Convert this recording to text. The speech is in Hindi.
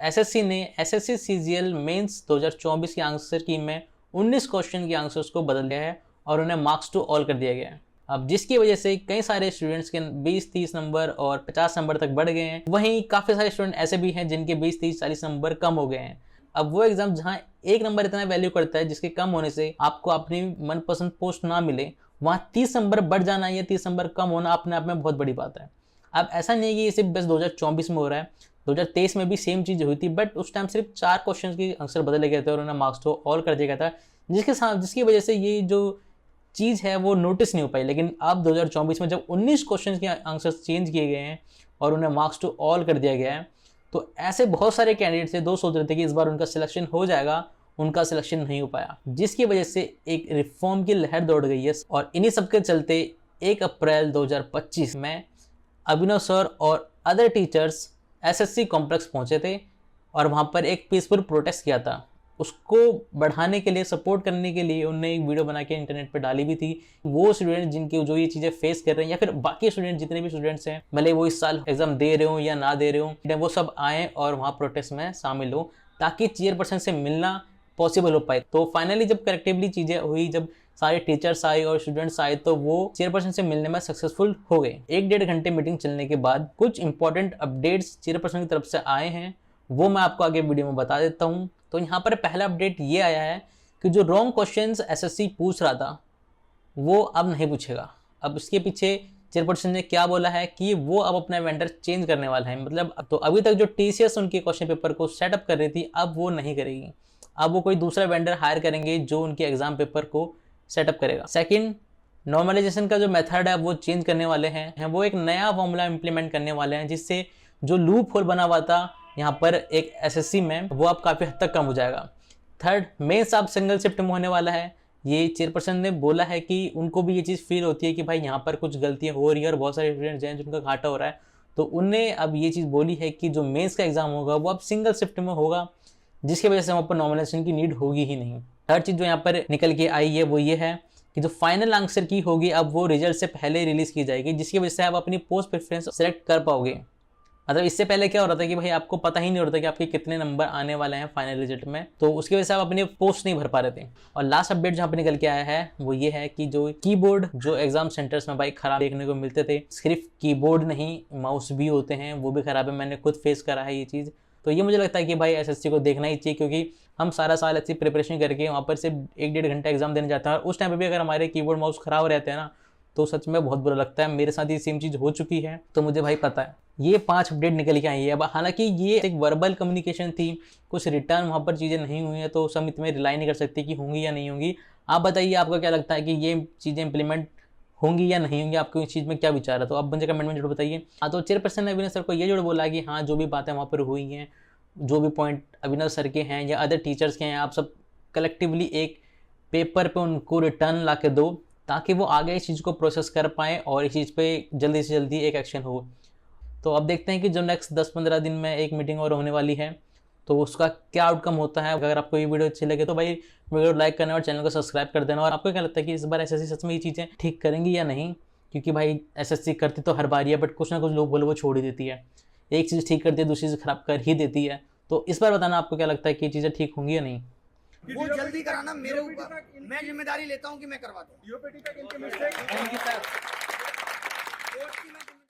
एसएससी ने एसएससी सीजीएल मेंस 2024 की आंसर की में 19 क्वेश्चन के आंसर्स को बदल दिया है और उन्हें मार्क्स टू ऑल कर दिया गया है। अब जिसकी वजह से कई सारे स्टूडेंट्स के 20-30 नंबर और 50 नंबर तक बढ़ गए हैं। वहीं काफ़ी सारे स्टूडेंट ऐसे भी हैं जिनके 20-30-40 नंबर कम हो गए हैं। अब वो एग्जाम जहां एक नंबर इतना वैल्यू करता है जिसके कम होने से आपको अपनी मनपसंद पोस्ट ना मिले, वहां 30 नंबर बढ़ जाना या 30 नंबर कम होना अपने आप में बहुत बड़ी बात है। अब ऐसा नहीं है कि ये सिर्फ बस 2024 में हो रहा है, 2023 में भी सेम चीज़ हुई थी, बट उस टाइम सिर्फ 4 क्वेश्चन के आंसर बदले गए थे और उन्हें मार्क्स तो ऑल कर दिया गया था, जिसकी वजह से ये जो चीज़ है वो नोटिस नहीं हो पाई। लेकिन अब 2024 में जब 19 क्वेश्चन के आंसर्स चेंज किए गए हैं और उन्हें मार्क्स टू ऑल कर दिया गया है, तो ऐसे बहुत सारे कैंडिडेट्स थे जो सोच रहे थे कि इस बार उनका सिलेक्शन हो जाएगा, उनका सिलेक्शन नहीं हो पाया, जिसकी वजह से एक रिफॉर्म की लहर दौड़ गई है। और इन्हीं सब के चलते 1 अप्रैल 2025 में अभिनव सर और अदर टीचर्स एसएससी कॉम्प्लेक्स पहुंचे थे और वहां पर एक पीसफुल प्रोटेस्ट किया था। उसको बढ़ाने के लिए, सपोर्ट करने के लिए उन्होंने एक वीडियो बना के इंटरनेट पर डाली भी थी। वो स्टूडेंट जिनके जो ये चीज़ें फेस कर रहे हैं या फिर बाकी स्टूडेंट जितने भी स्टूडेंट्स हैं, भले वो इस साल एग्जाम दे रहे हो या ना दे रहे हो, वो सब आए और वहाँ प्रोटेस्ट में शामिल हो ताकि चेयरपर्सन से मिलना पॉसिबल हो पाए। तो फाइनली जब करेक्टिवली चीज़ें हुई, जब सारे टीचर्स आए और स्टूडेंट्स आए, तो वो चेयरपर्सन से मिलने में सक्सेसफुल हो गए। 1-1.5 घंटे मीटिंग चलने के बाद कुछ इंपॉर्टेंट अपडेट्स चेयरपर्सन की तरफ से आए हैं, वो मैं आपको आगे वीडियो में बता देता हूँ। तो यहाँ पर पहला अपडेट ये आया है कि जो रॉन्ग क्वेश्चंस एसएससी पूछ रहा था वो अब नहीं पूछेगा। अब इसके पीछे चेयरपर्सन ने क्या बोला है कि वो अब अपना वेंडर चेंज करने वाला है। मतलब तो अभी तक जो टीसीएस उनके क्वेश्चन पेपर को सेटअप कर रही थी, अब वो नहीं करेगी। अब वो कोई दूसरा वेंडर हायर करेंगे जो उनके एग्जाम पेपर को सेटअप करेगा। सेकंड, नॉर्मलाइजेशन का जो मेथड है वो चेंज करने वाले हैं। वो एक नया फॉर्मूला इंप्लीमेंट करने वाले हैं जिससे जो लूप होल बना हुआ था यहाँ पर एक एसएससी में, वो अब काफ़ी हद तक कम हो जाएगा। थर्ड, मेंस अब सिंगल शिफ्ट में होने वाला है। ये चेयरपर्सन ने बोला है कि उनको भी ये चीज़ फील होती है कि भाई यहाँ पर कुछ गलतियाँ हो रही है और बहुत सारे स्टूडेंट्स हैं जिनका घाटा हो रहा है, तो उनने अब ये चीज़ बोली है कि जो मेंस का एग्जाम होगा वो अब सिंगल शिफ्ट में होगा, जिसकी वजह से वहाँ पर नॉर्मलाइजेशन की नीड होगी ही नहीं। थर्ड चीज़ जो यहाँ पर निकल के आई है वो ये है कि जो फाइनल आंसर की होगी अब वो रिजल्ट से पहले रिलीज की जाएगी, जिसकी वजह से आप अपनी पोस्ट प्रेफरेंस सेलेक्ट कर पाओगे। मतलब इससे पहले क्या हो रहा था कि भाई आपको पता ही नहीं होता कि आपके कितने नंबर आने वाले हैं फाइनल रिजल्ट में, तो उसकी वजह से आप अपनी पोस्ट नहीं भर पा रहे थे। और लास्ट अपडेट जहाँ पर निकल के आया है वो ये है कि जो कीबोर्ड जो एग्जाम सेंटर्स में भाई खराब देखने को मिलते थे, सिर्फ कीबोर्ड नहीं माउस भी होते हैं, वो भी खराब है। मैंने खुद फेस करा है ये चीज़। तो ये मुझे लगता है कि भाई एसएससी को देखना ही चाहिए, क्योंकि हम सारा साल अच्छी प्रिपरेशन करके वहाँ पर सिर्फ 1-1.5 घंटा एग्जाम देने जाते हैं और उस टाइम पे भी अगर हमारे कीबोर्ड माउस खराब रहते हैं ना, तो सच में बहुत बुरा लगता है। मेरे साथ ये सेम चीज़ हो चुकी है, तो मुझे भाई पता है। ये 5 अपडेट निकल के आई है। अब हालांकि ये एक वर्बल कम्युनिकेशन थी, कुछ रिटर्न वहाँ पर चीज़ें नहीं हुई हैं, तो सब इतने रिलाई नहीं कर सकते कि होंगी या नहीं होंगी। आप बताइए आपको क्या लगता है कि ये चीज़ें इंप्लीमेंट होंगी या नहीं होंगी, आपको इस चीज़ में क्या विचार है, तो आप मुझे कमेंट में जरूर बताइए। हाँ, तो चेयरपर्सन ने अभिनव सर को ये जरूर बोला कि हाँ जो भी बातें वहाँ पर हुई हैं, जो भी पॉइंट अभिनव सर के हैं या अदर टीचर्स के हैं, आप सब कलेक्टिवली एक पेपर पे उनको रिटर्न ला के दो, ताकि वो आगे इस चीज़ को प्रोसेस कर पाएँ और इस चीज़ पे जल्दी से जल्दी एक एक्शन हो। तो अब देखते हैं कि जो नेक्स्ट 10-15 दिन में एक मीटिंग और होने वाली है, तो उसका क्या आउटकम होता है। अगर आपको ये वीडियो अच्छी लगे तो भाई वीडियो लाइक करना और चैनल को सब्सक्राइब कर देना। और आपको क्या लगता है कि इस बार एसएससी सच में ये चीज़ें ठीक करेंगी या नहीं, क्योंकि भाई एसएससी करती तो हर बार ही है, बट कुछ ना कुछ लोग बोले वो छोड़ ही देती है। एक चीज़ ठीक करती है, दूसरी चीज़ खराब कर ही देती है। तो इस बार बताना आपको क्या लगता है कि ये चीज़ें ठीक होंगी या नहीं। वो जल्दी कराना मेरे ऊपर, मैं जिम्मेदारी लेता हूँ कि मैं करवा दूँ।